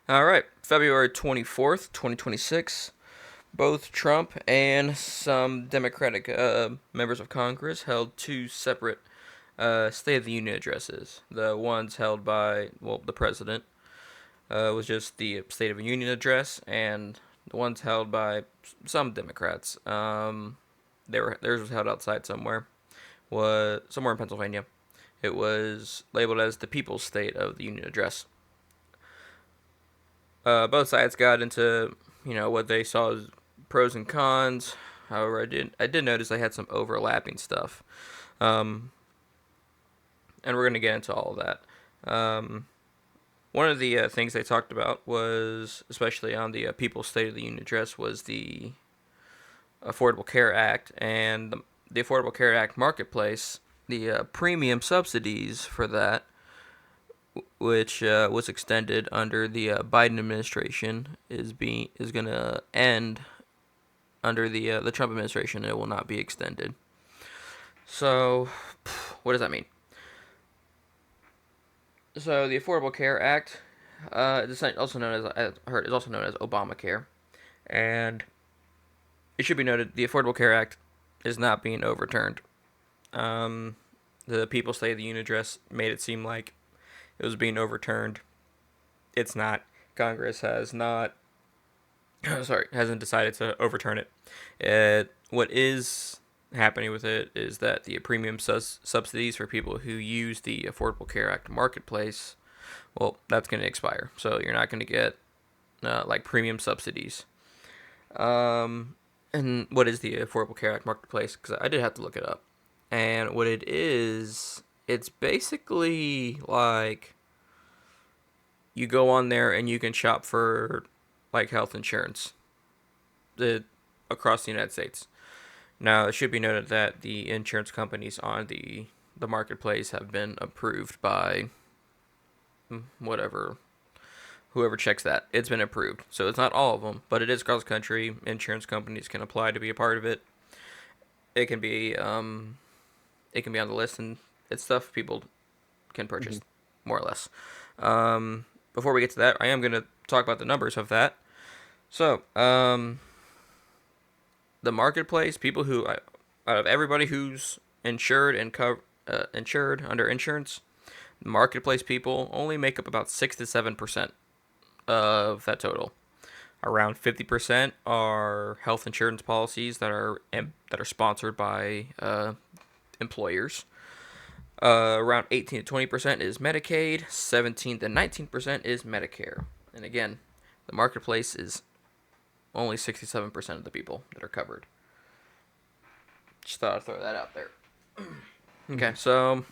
All right, February 24th, 2026. Both Trump and some Democratic members of Congress held two separate State of the Union addresses. The ones held by, well, the president was just the State of the Union address, and the ones held by some Democrats. Theirs was held outside somewhere, was somewhere in Pennsylvania. It was labeled as the People's State of the Union address. Both sides got into what they saw as pros and cons. However, I did notice they had some overlapping stuff, um, and we're gonna get into all of that. One of the things they talked about was, especially on the People's State of the Union address, was the Affordable Care Act and the Affordable Care Act marketplace. The premium subsidies for that, which was extended under the Biden administration, is gonna end under the Trump administration. It will not be extended. So, what does that mean? So the Affordable Care Act, is also known as I heard is also known as Obamacare, and it should be noted the Affordable Care Act is not being overturned. Um, the People's State of the Union address made it seem like it was being overturned. It's not. Congress has not. Sorry, hasn't decided to overturn it. What is happening with it is that the premium subsidies for people who use the Affordable Care Act marketplace, well, that's going to expire. So you're not going to get like premium subsidies. And what is the Affordable Care Act marketplace? Because I did have to look it up. And what it is, it's basically like you go on there and you can shop for like health insurance the, across the United States. Now, it should be noted that the insurance companies on the marketplace have been approved by whatever whoever checks that. It's been approved, so it's not all of them, but it is cross country. Insurance companies can apply to be a part of it. It can be it can be on the list, and it's stuff people can Hmm. purchase, more or less. Before we get to that, I am going to talk about the numbers of that. So, the marketplace, people who, out of everybody who's insured and insured under insurance, marketplace people only make up about 6 to 7% of that total. Around 50% are health insurance policies that are sponsored by employers. Around 18 to 20% is Medicaid. 17 to 19% is Medicare. And again, the marketplace is only 67% of the people that are covered. Just thought I'd throw that out there. Okay, Hmm. so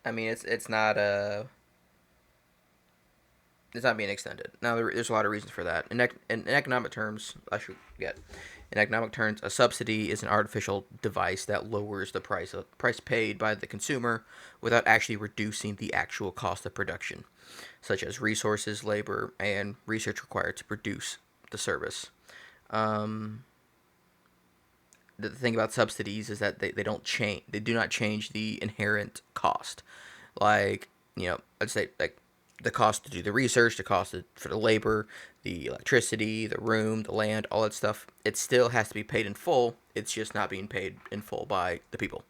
I mean it's not being extended. Now there's a lot of reasons for that. In economic terms, I should get. In economic terms, a subsidy is an artificial device that lowers the price paid by the consumer without actually reducing the actual cost of production, such as resources, labor, and research required to produce the service. Um, the thing about subsidies is that they don't change. They do not change the inherent cost. Like, I'd say like the cost to do the research, the cost for the labor, the electricity, the room, the land, all that stuff. It still has to be paid in full. It's just not being paid in full by the people.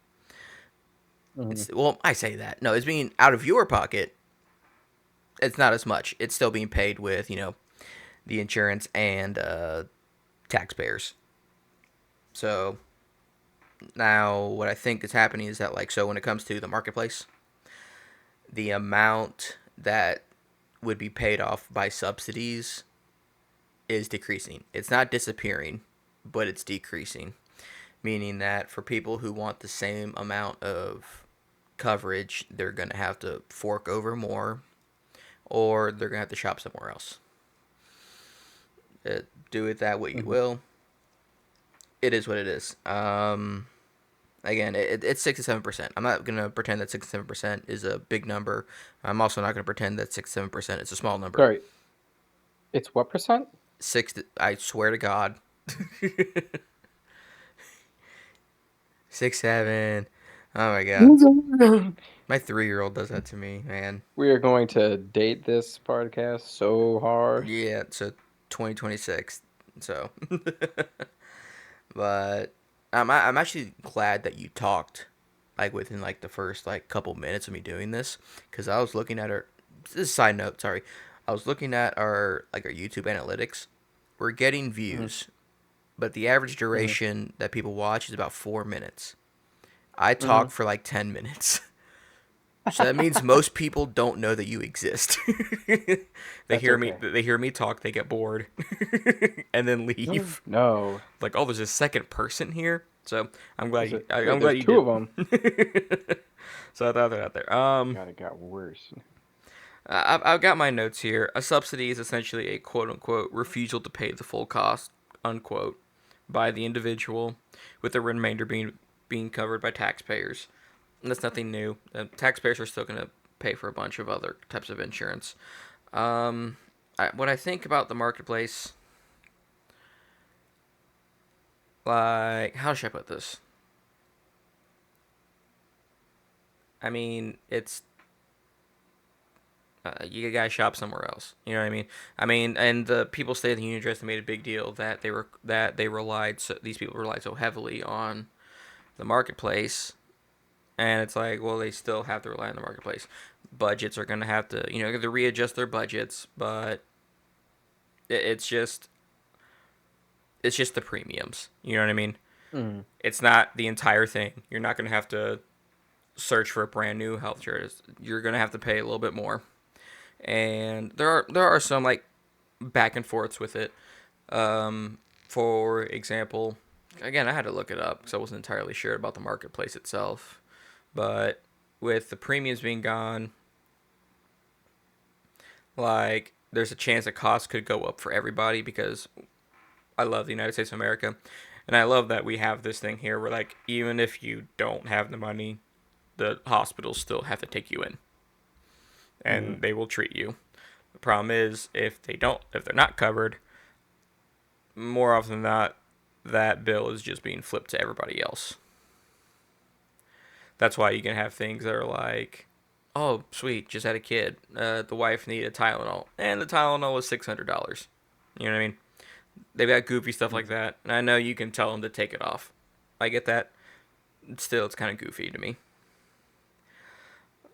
Hmm. It's well, I say that. No, it's being out of your pocket. It's not as much. It's still being paid with the insurance and taxpayers. So now what I think is happening is that so when it comes to the marketplace, the amount that would be paid off by subsidies is decreasing. It's not disappearing, but it's decreasing. Meaning that for people who want the same amount of coverage, they're going to have to fork over more or they're going to have to shop somewhere else. Do it that way you Hmm. will. It is what it is. Again, it's 6 to 7%. I'm not gonna pretend that 6 to 7% is a big number. I'm also not gonna pretend that 6 to 7% is a small number. Sorry, it's what percent? I swear to God, 6, 7. Oh my God. My 3-year-old does that to me, man. We are going to date this podcast so hard. Yeah, so 2026. So, but I'm actually glad that you talked like within like the first like couple minutes of me doing this, because I was looking at our, this is a side note, sorry. I was looking at our like our YouTube analytics. We're getting Hmm. views, but the average Hmm. duration that people watch is about 4 minutes. I Hmm. talk for like 10 minutes. So that means most people don't know that you exist. they That's hear me okay. they hear me talk, they get bored and then leave. No. Like, oh, there's a second person here. So I'm glad Wait, I'm there's glad you two did. of them. So I thought that out there. God, it got worse. I've got my notes here. A subsidy is essentially a quote unquote refusal to pay the full cost, unquote, by the individual, with the remainder being covered by taxpayers. And that's nothing new. Taxpayers are still going to pay for a bunch of other types of insurance. What I think about the marketplace, like, how should I put this? I mean, it's you guys shop somewhere else. You know what I mean? I mean, and the people stay in the union dress. They made a big deal that they relied these people relied so heavily on the marketplace, and it's like, well, they still have to rely on the marketplace. Budgets are going to have to, to readjust their budgets, but it's just the premiums. You know what I mean? Mm. It's not the entire thing. You're not going to have to search for a brand new health insurance. You're going to have to pay a little bit more, and there are some like back and forths with it. For example, again, I had to look it up because I wasn't entirely sure about the marketplace itself. But with the premiums being gone, like there's a chance that costs could go up for everybody, because I love the United States of America, and I love that we have this thing here where like even if you don't have the money, the hospitals still have to take you in Hmm. and they will treat you. The problem is if they're not covered, more often than not, that bill is just being flipped to everybody else. That's why you can have things that are like, oh, sweet, just had a kid. The wife needed Tylenol, and the Tylenol was $600. You know what I mean? They've got goofy stuff like Hmm. that, and I know you can tell them to take it off. I get that. Still, it's kind of goofy to me.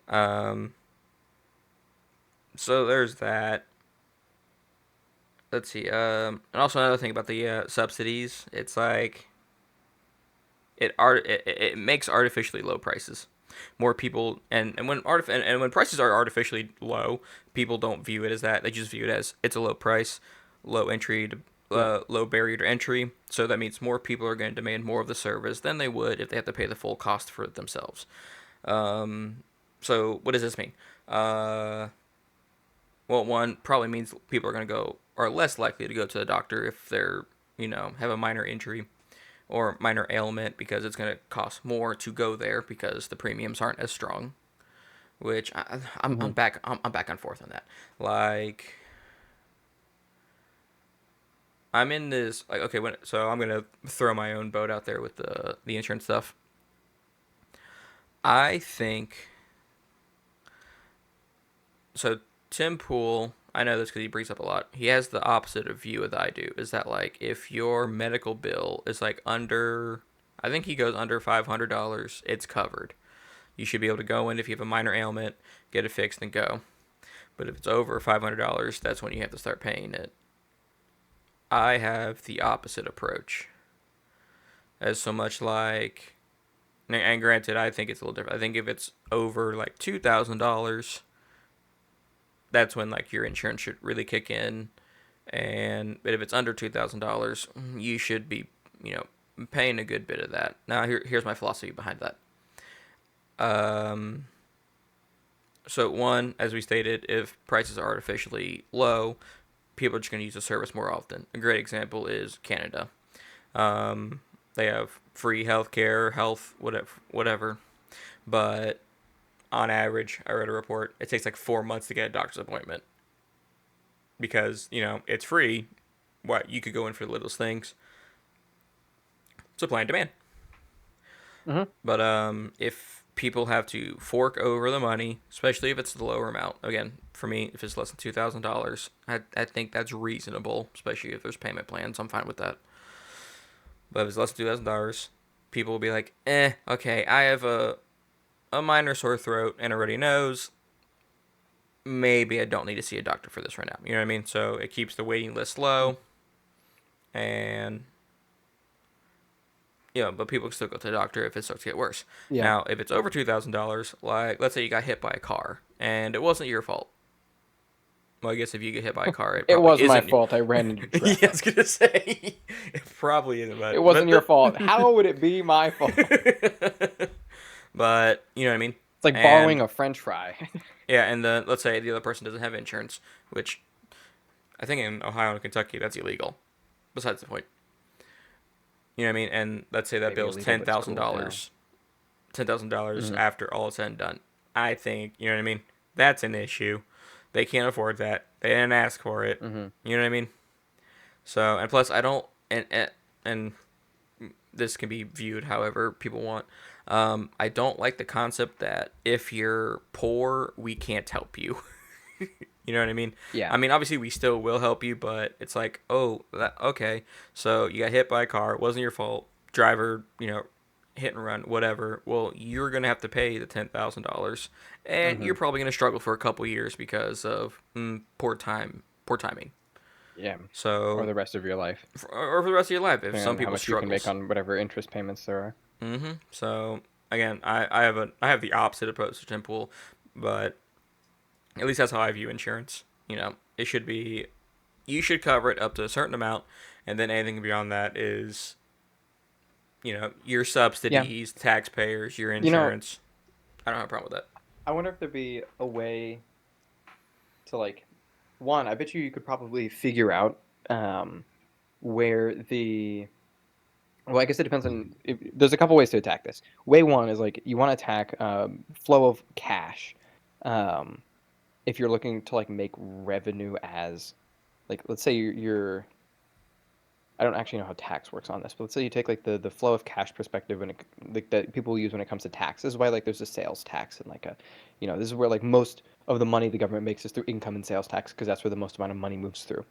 Um, so there's that. Let's see. And also another thing about the subsidies, it's like it makes artificially low prices. More people and when prices are artificially low, people don't view it as that. They just view it as it's a low price, low entry to Yeah. low barrier to entry. So that means more people are going to demand more of the service than they would if they have to pay the full cost for it themselves. Um, so what does this mean? Uh, well, one probably means people are less likely to go to the doctor if they're have a minor injury or minor ailment, because it's going to cost more to go there because the premiums aren't as strong. Which I'm Hmm. back I'm back and forth on that. Like I'm in this like okay so I'm gonna throw my own boat out there with the insurance stuff. I think so. Tim Pool, I know this because he brings up a lot. He has the opposite of view that I do. Is that like if your medical bill is like under, I think he goes under $500, it's covered. You should be able to go in if you have a minor ailment, get it fixed, and go. But if it's over $500, that's when you have to start paying it. I have the opposite approach. As so much like, and granted, I think it's a little different. I think if it's over like $2,000, that's when like your insurance should really kick in. And but if it's under $2,000, you should be, you know, paying a good bit of that. Now here's my philosophy behind that. Um, so one, as we stated, if prices are artificially low, people are just going to use the service more often. A great example is Canada. Um, they have free healthcare, whatever. But on average, I read a report, it takes like 4 months to get a doctor's appointment because it's free. What you could go in for the littlest things. Supply and demand. Hmm. But if people have to fork over the money, especially if it's the lower amount. Again, for me, if it's less than $2,000, I think that's reasonable, especially if there's payment plans. I'm fine with that. But if it's less than $2,000, people will be like, okay, I have a minor sore throat and already knows. Maybe I don't need to see a doctor for this right now. You know what I mean? So it keeps the waiting list low, and but people can still go to the doctor if it starts to get worse. Yeah. Now, if it's over $2,000, like let's say you got hit by a car and it wasn't your fault. Well, I guess if you get hit by a car, it It probably was my isn't. fault. I ran into Yeah, I traffic. was gonna say it probably isn't, It but wasn't your fault. How would it be my fault? but you know what I mean. It's like borrowing And a French fry. yeah, and then let's say the other person doesn't have insurance, which I think in Ohio and Kentucky that's illegal. Besides the point, you know what I mean. And let's say that Maybe bill's illegal, ten but it's thousand cool. Yeah. dollars, $10,000 Hmm. after all is said and done. I think you know what I mean. That's an issue. They can't afford that. They didn't ask for it. Hmm. You know what I mean. So and plus I don't and this can be viewed however people want. I don't like the concept that if you're poor, we can't help you. You know what I mean? Yeah. I mean, obviously we still will help you, but it's like, oh, okay. So you got hit by a car. It wasn't your fault. Driver, hit and run, whatever. Well, you're gonna have to pay the $10,000, and Hmm. you're probably gonna struggle for a couple years because of poor timing. Yeah. Or So, the rest of your life, or for the rest of your life, if depending some on how people much you can make struggles. on whatever interest payments there are. So again, I have the opposite approach to Tim Pool, but at least that's how I view insurance. It should be you should cover it up to a certain amount, and then anything beyond that is your Yeah. subsidies, taxpayers, your You know, insurance. I don't have a problem with that. I wonder if there'd be a way to one. I bet you could probably figure out um, where the well, I guess it depends on. There's a couple ways to attack this. Way one is you want to attack flow of cash. Um, if you're looking to make revenue as let's say you're I don't actually know how tax works on this, but let's say you take the flow of cash perspective and that people use when it comes to tax. This is why there's a sales tax and this is where most of the money the government makes is through income and sales tax because that's where the most amount of money moves through.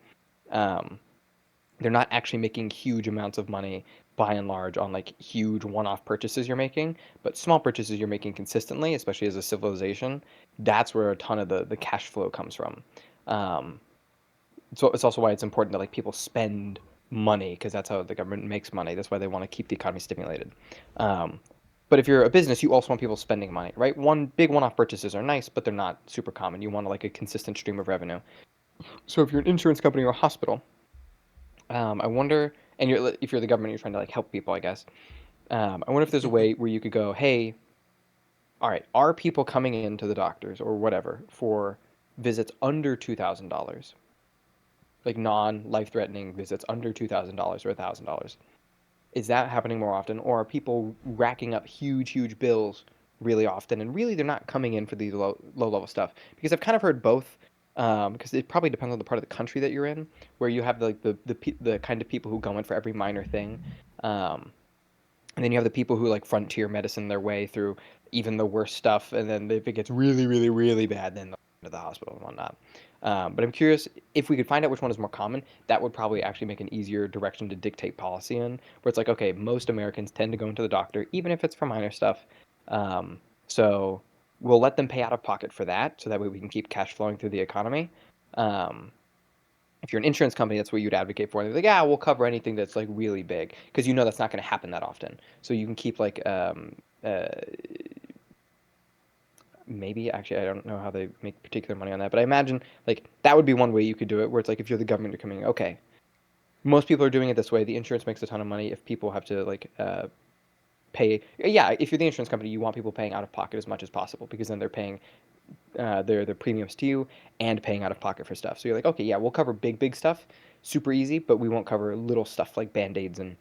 Um, they're not actually making huge amounts of money by and large on huge one-off purchases you're making, but small purchases you're making consistently, especially as a civilization. That's where a ton of the cash flow comes from. Um, so it's also why it's important that people spend money because that's how the government makes money. That's why they want to keep the economy stimulated. Um, but if you're a business, you also want people spending money, right? One-off purchases are nice, but they're not super common. You want a consistent stream of revenue. So if you're an insurance company or a hospital, I wonder, and if you're the government, you're trying to help people, I guess. I wonder if there's a way where you could go, hey, all right, are people coming into the doctors or whatever for visits under $2,000, like non-life-threatening visits under $2,000 or $1,000? Is that happening more often, or are people racking up huge, huge bills really often? And really, they're not coming in for the low level stuff because I've kind of heard both. Because it probably depends on the part of the country that you're in, where you have the kind of people who go in for every minor thing, um, and then you have the people who frontier medicine their way through even the worst stuff, and then if it gets really, really, really bad, then they'll go to the hospital and whatnot. But I'm curious if we could find out which one is more common. That would probably actually make an easier direction to dictate policy in, where it's okay, most Americans tend to go into the doctor, even if it's for minor stuff. So we'll let them pay out of pocket for that, so that way we can keep cash flowing through the economy. Um, if you're an insurance company, that's what you'd advocate for. They're yeah, we'll cover anything that's really big because that's not going to happen that often. So you can keep maybe actually I don't know how they make particular money on that, but I imagine that would be one way you could do it, where it's if you're the government, you're coming okay. Most people are doing it this way. The insurance makes a ton of money. If people have to pay, yeah, if you're the insurance company, you want people paying out of pocket as much as possible because then they're paying their premiums to you and paying out of pocket for stuff. So you're okay, yeah, we'll cover big stuff, super easy, but we won't cover little stuff like band-aids and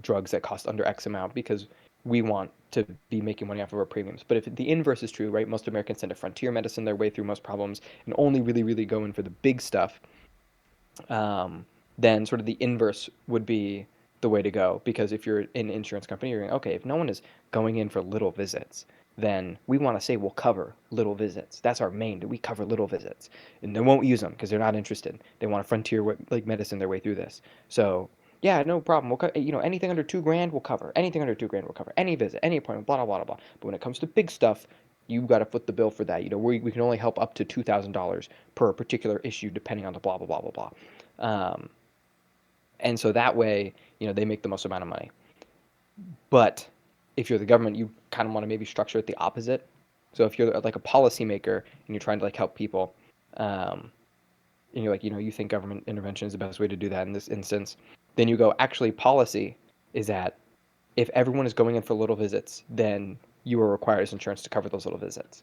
drugs that cost under X amount because we want to be making money off of our premiums. But if the inverse is true, right, most Americans tend to frontier medicine their way through most problems and only really, really go in for the big stuff, then sort of the inverse would be the way to go. Because if you're an insurance company, you're going, okay, if no one is going in for little visits, then we want to say we'll cover little visits. That's our main. We cover little visits, and they won't use them because they're not interested. They want to frontier like medicine their way through this. So yeah, no problem. Anything under 2 grand we'll cover. Anything under 2 grand we'll cover. Any visit, any appointment, blah blah blah blah. But when it comes to big stuff, you got to foot the bill for that. We can only help up to $2,000 per particular issue, depending on the blah blah blah blah blah. Um, and so that way, they make the most amount of money. But if you're the government, you kind of want to maybe structure it the opposite. So if you're like a policymaker and you're trying to like help people, um, and you're like, you think government intervention is the best way to do that in this instance, then you go, actually, policy is that if everyone is going in for little visits, then you are required as insurance to cover those little visits.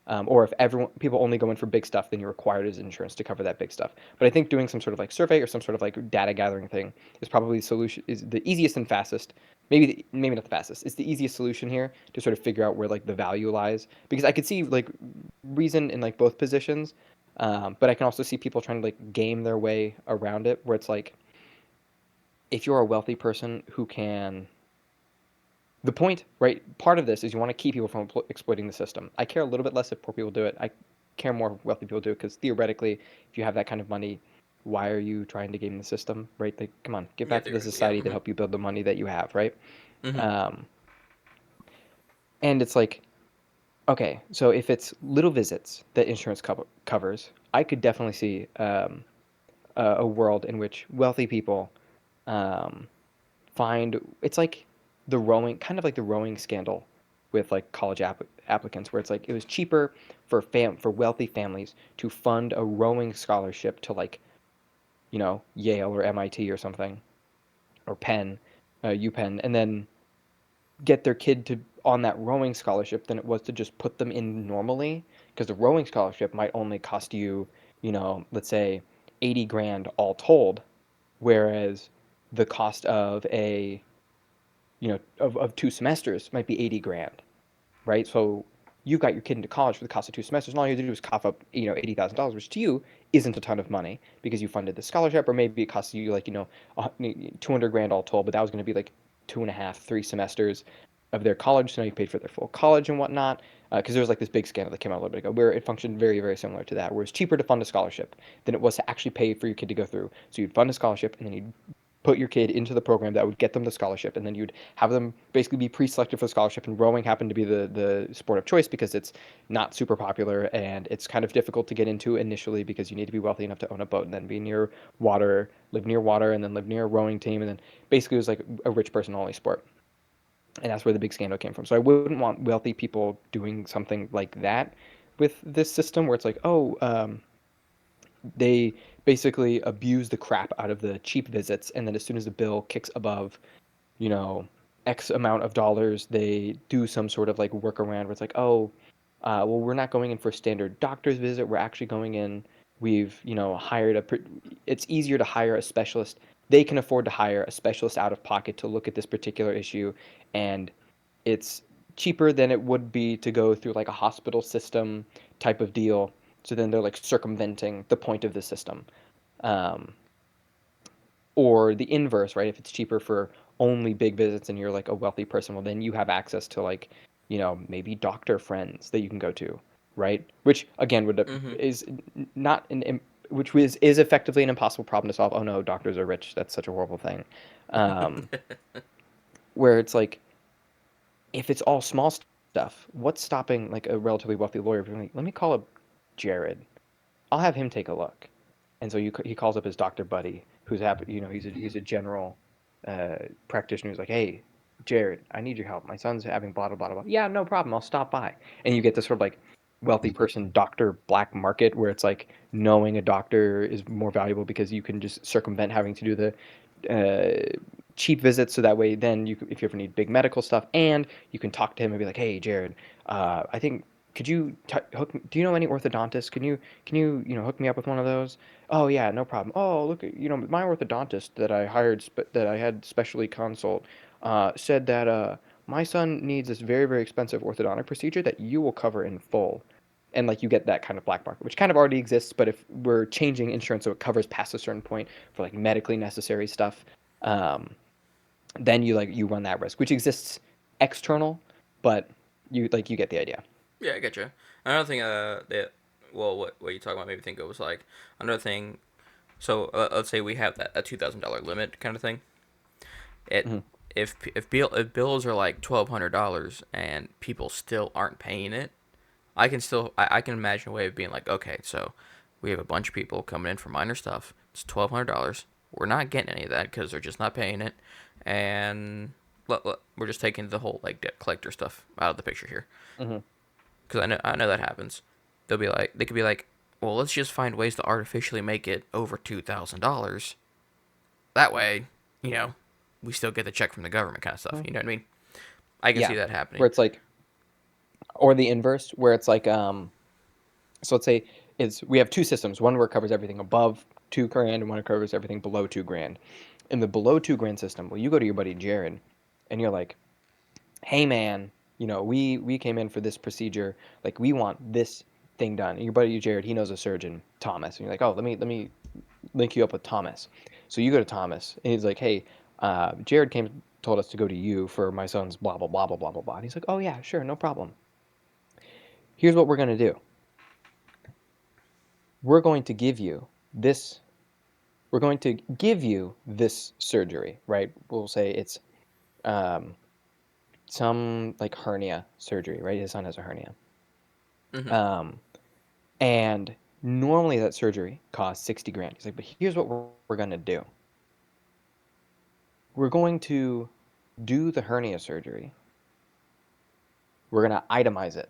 Or if people only go in for big stuff, then you're required as insurance to cover that big stuff. But I think doing some sort of like survey or some sort of like data gathering thing is probably the solution, is the easiest and fastest. Maybe not the fastest. It's the easiest solution here to sort of figure out where like the value lies, because I could see like reason in like both positions, but I can also see people trying to like game their way around it, where it's like if you're a wealthy person who can, the point, right? Part of this is you want to keep people from exploiting the system. I care a little bit less if poor people do it. I care more if wealthy people do it, because theoretically, if you have that kind of money, why are you trying to game the system, right? Like, come on, give Yeah, back to the theoretically, yeah. society that helped you build the money that you have, right? Mm-hmm. Um, and it's like, okay, so if it's little visits that insurance covers, I could definitely see a world in which wealthy people um, find it's like the rowing, kind of like the rowing scandal with like college applicants, where it's like it was cheaper for wealthy families to fund a rowing scholarship to like Yale or MIT or something, or Penn, UPenn, and then get their kid to on that rowing scholarship than it was to just put them in normally, because the rowing scholarship might only cost you, let's say 80 grand all told, whereas the cost of of 2 semesters might be 80 grand, right? So you got your kid into college for the cost of 2 semesters, and all you have to do is cough up, $80,000, which to you isn't a ton of money because you funded the scholarship, or maybe it costs you like, 200 grand all told, but that was going to be like 2.5, 3 semesters of their college. So now you paid for their full college and whatnot. Because there was like this big scandal that came out a little bit ago where it functioned very, very similar to that, where it's cheaper to fund a scholarship than it was to actually pay for your kid to go through. So you'd fund a scholarship and then you'd put your kid into the program that would get them the scholarship, and then you'd have them basically be pre-selected for the scholarship. And rowing happened to be the sport of choice because it's not super popular and it's kind of difficult to get into initially, because you need to be wealthy enough to own a boat and then be near water, live near water, and then live near a rowing team, and then basically it was like a rich person only sport. And that's where the big scandal came from. So I wouldn't want wealthy people doing something like that with this system, where it's like, oh, they basically abuse the crap out of the cheap visits, and then as soon as the bill kicks above, you know, X amount of dollars, they do some sort of like workaround where it's like, oh, well, we're not going in for a standard doctor's visit. We're actually going in. We've, hired it's easier to hire a specialist. They can afford to hire a specialist out of pocket to look at this particular issue, and it's cheaper than it would be to go through like a hospital system type of deal. So then they're like circumventing the point of the system. Um, or the inverse, right? If it's cheaper for only big visits and you're like a wealthy person, well, then you have access to like, maybe doctor friends that you can go to, right? Which again Mm-hmm. is not which is effectively an impossible problem to solve. Oh no, doctors are rich. That's such a horrible thing. Um, where it's like, if it's all small stuff, what's stopping like a relatively wealthy lawyer from like, let me call up Jared. I'll have him take a look. And so he calls up his doctor buddy, who's happy. He's a general practitioner. Who's like, hey, Jared, I need your help. My son's having blah blah blah blah. Yeah, no problem. I'll stop by. And you get this sort of like wealthy person doctor black market, where it's like knowing a doctor is more valuable because you can just circumvent having to do the cheap visits. So that way, then if you ever need big medical stuff, and you can talk to him and be like, hey, Jared, I think could you do you know any orthodontists? Can you hook me up with one of those? Oh yeah, no problem. Oh look, my orthodontist that I hired that I had specially consult said that my son needs this very very expensive orthodontic procedure that you will cover in full. And like you get that kind of black market, which kind of already exists, but if we're changing insurance so it covers past a certain point for like medically necessary stuff, um, then you run that risk, which exists external, but You get the idea. Yeah, I get you. Another thing, that, well, what you talking about made me think of was like another thing. So let's say we have that a $2,000 limit kind of thing. It Hmm. if bills are like $1,200 and people still aren't paying it, I can imagine a way of being like, okay, so we have a bunch of people coming in for minor stuff. It's $1,200. We're not getting any of that because they're just not paying it, and we're just taking the whole like debt collector stuff out of the picture here. Hmm. Because I know that happens. They could be like, well, let's just find ways to artificially make it over $2,000. That way, you know, we still get the check from the government kind of stuff. You know what I mean? I can see Yeah, that happening. where it's like, or the inverse, where it's like, so let's say it's we have two systems. One where it covers everything above 2 grand, and one that covers everything below 2 grand. In the below 2 grand system, well, you go to your buddy Jared, and you're like, "Hey, man, we came in for this procedure. Like, we want this thing done." And your buddy Jared, he knows a surgeon, Thomas, and you're like, "Oh, let me link you up with Thomas." So you go to Thomas, and he's like, "Hey, Jared came told us to go to you for my son's blah blah blah blah blah blah blah." And he's like, "Oh yeah, sure, no problem. Here's what we're gonna do. We're going to give you this we're going to give you this surgery, right? We'll say it's um, some like hernia surgery, right? His son has a hernia. Hmm. Um, and normally that surgery costs 60 grand. He's like, but here's what we're going to do. We're going to do the hernia surgery. We're going to itemize it.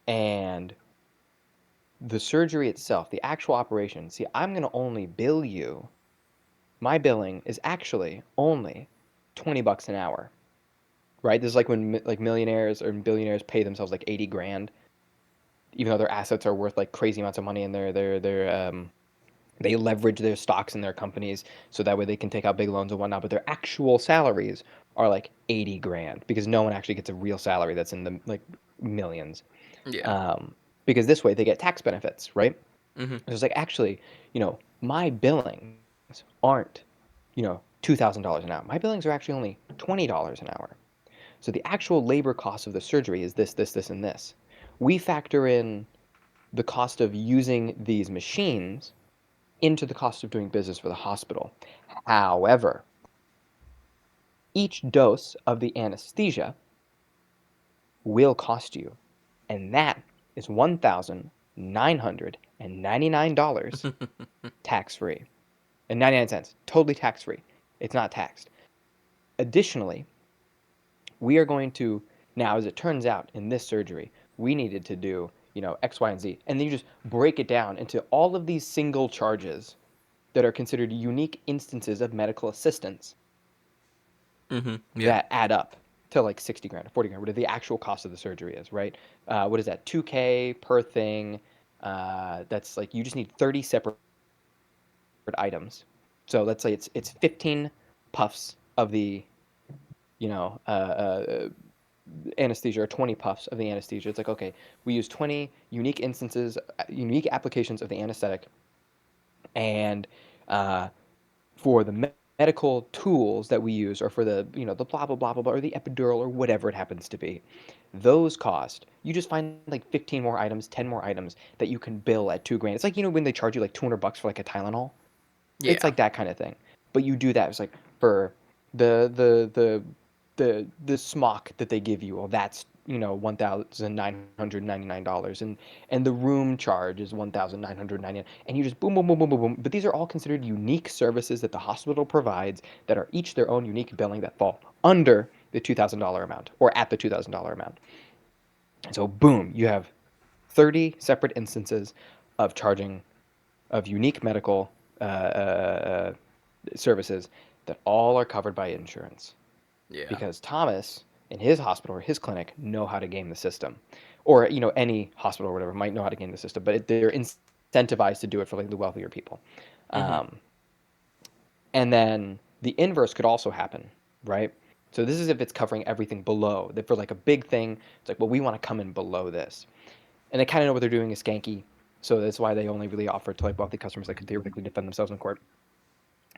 And the surgery itself, the actual operation, see, I'm going to only bill you. My billing is actually only $20 an hour, right? This is like when like millionaires or billionaires pay themselves like 80 grand, even though their assets are worth like crazy amounts of money, and they leverage their stocks in their companies so that way they can take out big loans and whatnot. But their actual salaries are like 80 grand because no one actually gets a real salary that's in the like millions. Yeah. Um, because this way they get tax benefits, right? Hmm. So it's like actually, my billings aren't, $2,000 an hour. My billings are actually only $20 an hour. So the actual labor cost of the surgery is this, this, this, and this. We factor in the cost of using these machines into the cost of doing business for the hospital. However, each dose of the anesthesia will cost you, and that is $1,999 tax free. And 99 cents, totally tax free. It's not taxed. Additionally, we are going to now, as it turns out, in this surgery, we needed to do, X, Y, and Z. And then you just break it down into all of these single charges that are considered unique instances of medical assistance Hmm. Yeah. that add up to like 60 grand or 40 grand, whatever the actual cost of the surgery is, right? What is that? 2K per thing. That's like you just need 30 separate items. So let's say it's 15 puffs of the, you know, anesthesia or 20 puffs of the anesthesia. It's like, okay, we use 20 unique instances, unique applications of the anesthetic, and uh, for the medical tools that we use, or for the the blah blah blah blah blah, or the epidural or whatever it happens to be, those cost. You just find like 15 more items, 10 more items that you can bill at 2 grand. It's like when they charge you like $200 for like a Tylenol. It's Yeah. like that kind of thing. But you do that. It's like for the smock that they give you. Well, that's $1,999, and the room charge is 1,999, and you just boom boom boom boom boom boom. But these are all considered unique services that the hospital provides that are each their own unique billing that fall under the $2,000 amount or at the $2,000 amount. And so boom, you have 30 separate instances of charging of unique medical services that all are covered by insurance Yeah. because Thomas in his hospital or his clinic know how to game the system, or any hospital or whatever might know how to game the system, but they're incentivized to do it for like the wealthier people. Hmm. Um, and then the inverse could also happen, right? So this is if it's covering everything below. That for like a big thing, it's like, well, we want to come in below this, and they kind of know what they're doing is skanky, so that's why they only really offer it to like wealthy customers that could theoretically defend themselves in court.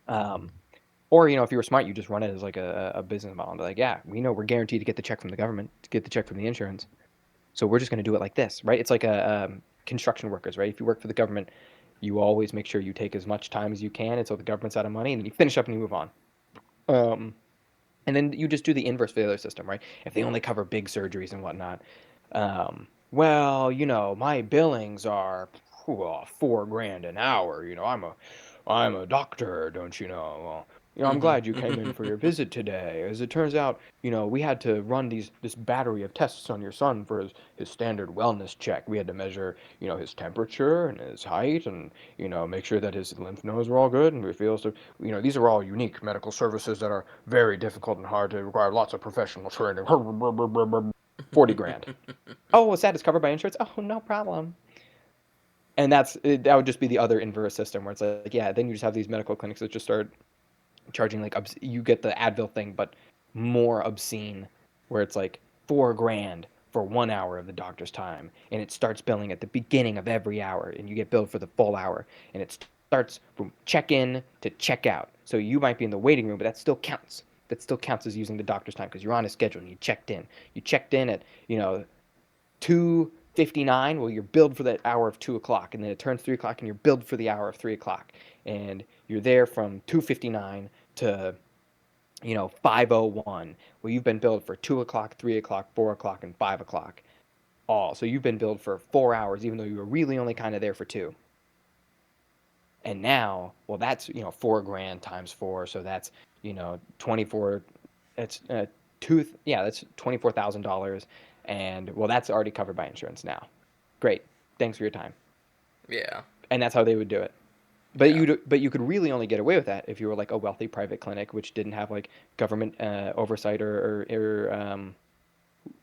Um, Or, if you were smart, you just run it as like a business model and be like, yeah, we know we're guaranteed to get the check from the government, to get the check from the insurance. So we're just going to do it like this, right? It's like construction workers, right? If you work for the government, you always make sure you take as much time as you can until the government's out of money, and then you finish up and you move on. Um, and then you just do the inverse for the other system, right? If they only cover big surgeries and whatnot, well, my billings are 4 grand an hour. I'm a doctor, don't you know? Well, I'm glad you came in for your Mm-hmm. visit today. As it turns out, we had to run this battery of tests on your son for his standard wellness check. We had to measure, his temperature and his height and, make sure that his lymph nodes were all good. And we feel so, these are all unique medical services that are very difficult and hard to require lots of professional training. 40 grand. Oh, what's that? It's covered by insurance? Oh, no problem. And that would just be the other inverse system where it's like, yeah, then you just have these medical clinics that just start charging like you get the Advil thing, but more obscene, where it's like 4 grand for 1 hour of the doctor's time, and it starts billing at the beginning of every hour, and you get billed for the full hour, and it starts from check in to check out. So you might be in the waiting room, but that still counts. That still counts as using the doctor's time because you're on a schedule and you checked in. You checked in at 2:59. Well, you're billed for that hour of 2 o'clock, and then it turns 3 o'clock, and you're billed for the hour of 3 o'clock, and you're there from 2:59 to 5:01. Well, you've been billed for 2 o'clock, 3 o'clock, 4 o'clock, and 5 o'clock. All so you've been billed for 4 hours, even though you were really only kind of there for two. And now, well, that's 4 grand times four, so that's 24. That's yeah, that's $24,000, and well, that's already covered by insurance now. Great, thanks for your time. Yeah. And that's how they would do it. But Yeah. you could really only get away with that if you were like a wealthy private clinic, which didn't have like government oversight or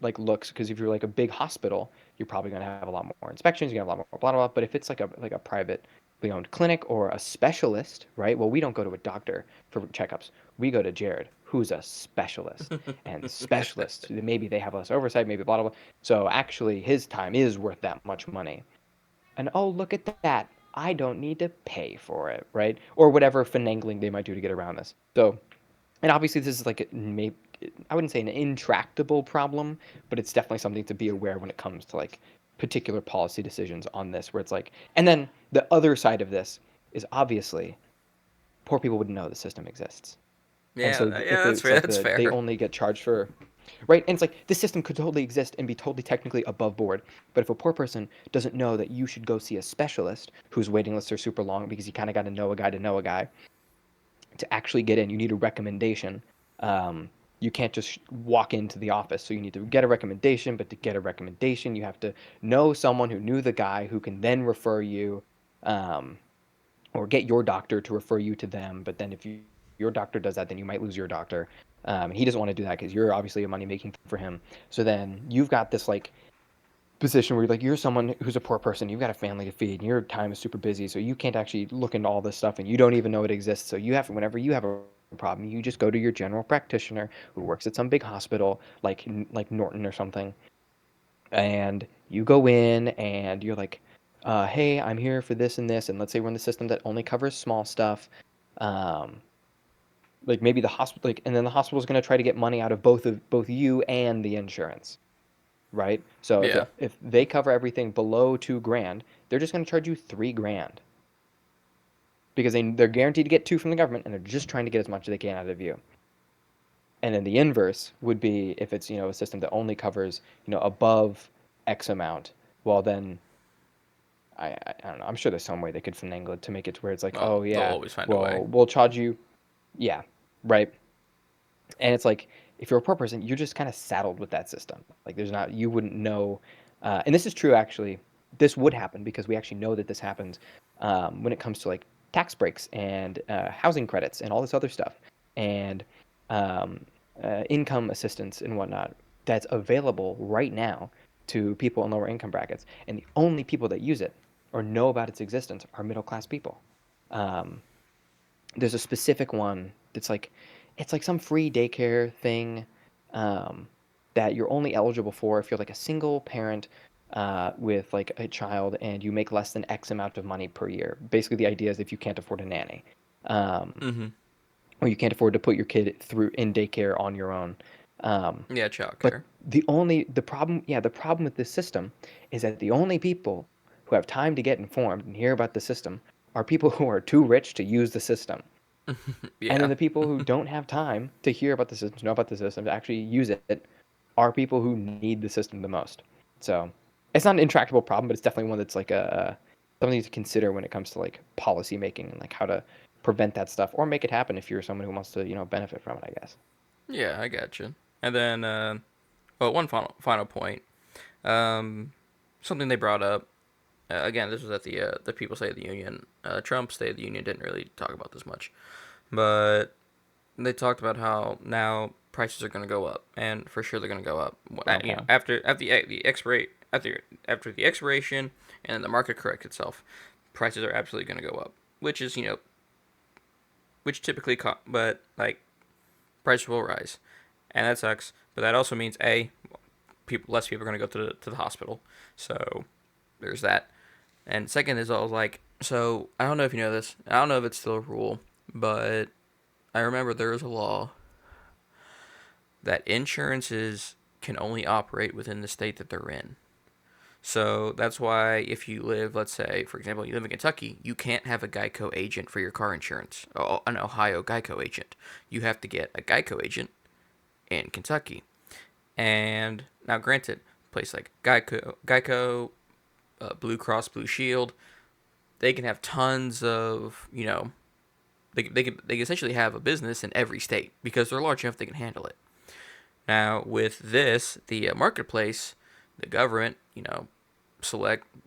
like looks. Because if you're like a big hospital, you're probably going to have a lot more inspections. You're going to have a lot more blah blah blah. But if it's like a privately owned clinic or a specialist, right? Well, we don't go to a doctor for checkups. We go to Jared, who's a specialist, and specialists maybe they have less oversight, maybe blah blah blah. So actually, his time is worth that much money. And oh, look at that. I don't need to pay for it, right? Or whatever finagling they might do to get around this. So, and obviously, this is like I wouldn't say an intractable problem, but it's definitely something to be aware when it comes to like particular policy decisions on this, where it's like, and then the other side of this is obviously poor people wouldn't know the system exists. And Yeah. so Yeah. if That's it's fair. like That's they fair. only get charged for, right? And it's like this system could totally exist and be totally technically above board. But if a poor person doesn't know that you should go see a specialist whose waiting lists are super long because you kind of got to know a guy to actually get in, you need a recommendation. Um, you can't just walk into the office. So you need to get a recommendation, but to get a recommendation, you have to know someone who knew the guy who can then refer you, um, or get your doctor to refer you to them. But then if your doctor does that, then you might lose your doctor. He doesn't want to do that because you're obviously a money making thing for him. So then you've got this like position where you're someone who's a poor person, you've got a family to feed, and your time is super busy, so you can't actually look into all this stuff, and you don't even know it exists. So you have, whenever you have a problem, you just go to your general practitioner who works at some big hospital like Norton or something, and you go in and you're like, hey, I'm here for this and this, and let's say we're in the system that only covers small stuff. Um, like maybe the hospital, like, and then the hospital is going to try to get money out of both you and the insurance, right? So Yeah. if they cover everything below 2 grand, they're just going to charge you 3 grand because they're guaranteed to get two from the government, and they're just trying to get as much as they can out of you. And then the inverse would be if it's a system that only covers above X amount. Well, then I don't know. I'm sure there's some way they could finagle it to make it to where it's like, Well, oh they'll yeah, always find a way. well we'll charge you, yeah, right. And it's like if you're a poor person, you're just kind of saddled with that system. Like there's not you wouldn't know, and this is true actually. This would happen because we actually know that this happens when it comes to like tax breaks and housing credits and all this other stuff and um, income assistance and whatnot that's available right now to people in lower income brackets. And the only people that use it or know about its existence are middle class people. Um, there's a specific one that's like it's like some free daycare thing um, that you're only eligible for if you're like a single parent with like a child and you make less than X amount of money per year. Basically, the idea is if you can't afford a nanny. Um, Mm-hmm. or you can't afford to put your kid through in daycare on your own. Um, Yeah, but childcare. the problem, yeah, the problem with this system is that the only people who have time to get informed and hear about the system are people who are too rich to use the system. And then Yeah. the people who don't have time to hear about the system, to know about the system, to actually use it, are people who need the system the most. So it's not an intractable problem, but it's definitely one that's like a something to consider when it comes to like policy making and like how to prevent that stuff or make it happen if you're someone who wants to benefit from it. I guess. Yeah, I gotcha. And then, well, one final point. Um, something they brought up. Again, this was at the People State of the Union. Trump State of the Union didn't really talk about this much, but they talked about how now prices are going to go up, and for sure they're going to go up. Okay. After after the expiration, and then the market corrects itself, prices are absolutely going to go up, which is which typically but like prices will rise, and that sucks. But that also means less people are going to go to the hospital, so there's that. And second is, I was like, so I don't know if you know this. I don't know if it's still a rule, but I remember there was a law that insurances can only operate within the state that they're in. So that's why if you live, let's say, for example, you live in Kentucky, you can't have a Geico agent for your car insurance, an Ohio Geico agent. You have to get a Geico agent in Kentucky. And now, granted, a place like Geico, Blue Cross Blue Shield, they can have tons of, they can essentially have a business in every state because they're large enough they can handle it. Now, with this, the marketplace, the government,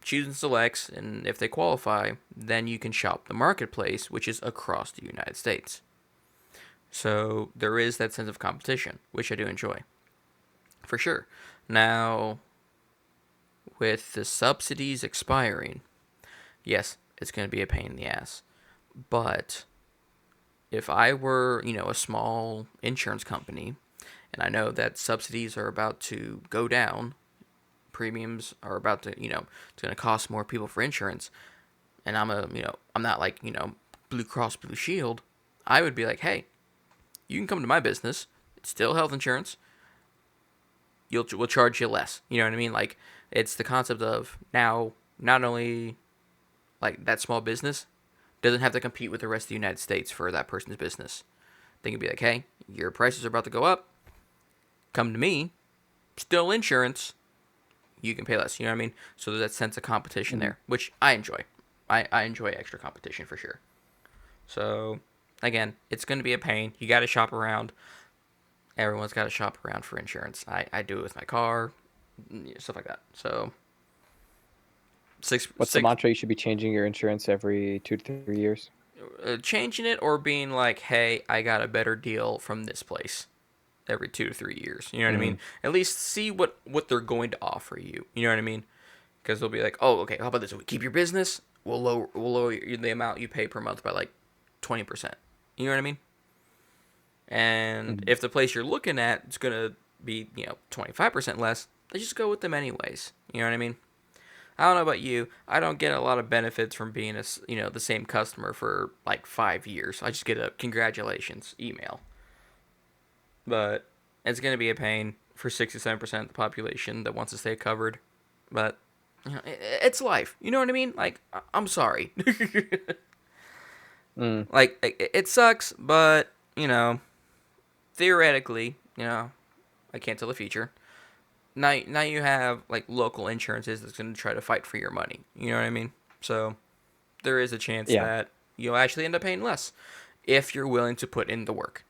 choose and selects, and if they qualify, then you can shop the marketplace, which is across the United States. So there is that sense of competition, which I do enjoy, for sure. Now, with the subsidies expiring, yes, it's going to be a pain in the ass. But if I were, a small insurance company, and I know that subsidies are about to go down, premiums are about to, it's going to cost more people for insurance, and I'm not like, Blue Cross Blue Shield, I would be like, hey, you can come to my business. It's still health insurance. We'll charge you less. You know what I mean? Like, it's the concept of now not only like that small business doesn't have to compete with the rest of the United States for that person's business. They can be like, hey, your prices are about to go up. Come to me. Still insurance. You can pay less. You know what I mean? So there's that sense of competition Mm-hmm. there, which I enjoy. I enjoy extra competition for sure. So again, it's going to be a pain. You got to shop around. Everyone's got to shop around for insurance. I do it with my car, stuff like that. So six What's the six mantra? You should be changing your insurance every 2 to 3 years. changing it or being like, hey, I got a better deal from this place every 2 to 3 years. You know what I Mm-hmm. mean? At least see what they're going to offer you. You know what I mean? Because they'll be like, oh, okay, how about this? We keep your business. We'll lower the amount you pay per month by like 20%. You know what I mean? And Mm-hmm. if the place you're looking at is gonna be 25% less, let's just go with them anyways. You know what I mean? I don't know about you. I don't get a lot of benefits from being the same customer for like 5 years. I just get a congratulations email. But it's gonna be a pain for 67% of the population that wants to stay covered. But it's life. You know what I mean? Like I'm sorry. Mm. Like it sucks, but theoretically, I can't tell the future. Now you have like local insurances that's going to try to fight for your money. You know what I mean? So there is a chance Yeah. that you'll actually end up paying less if you're willing to put in the work.